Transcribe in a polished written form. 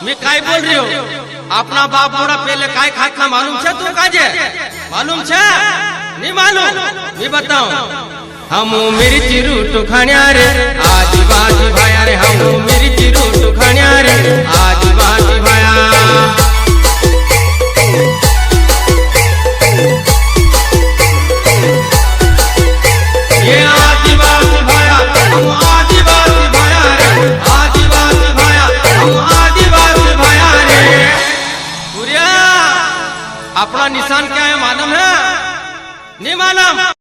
मैं काय बोल रही हूँ अपना बाप बूढ़ा पहले काय खातना मालूम है तू काजे मालूम है नहीं मालूम मैं बताऊं हम मिर्ची रूट खाण्या रे आदिवासी भाया रे हम मिर्ची रूट खाण्या रे आदिवासी भाया ये आदिवासी भाया हम आदिवासी भाया रे आदिवासी भाया हम आदिवासी भाया रे सूर्या अपना निशान क्या है मालूम है नहीं मालूम।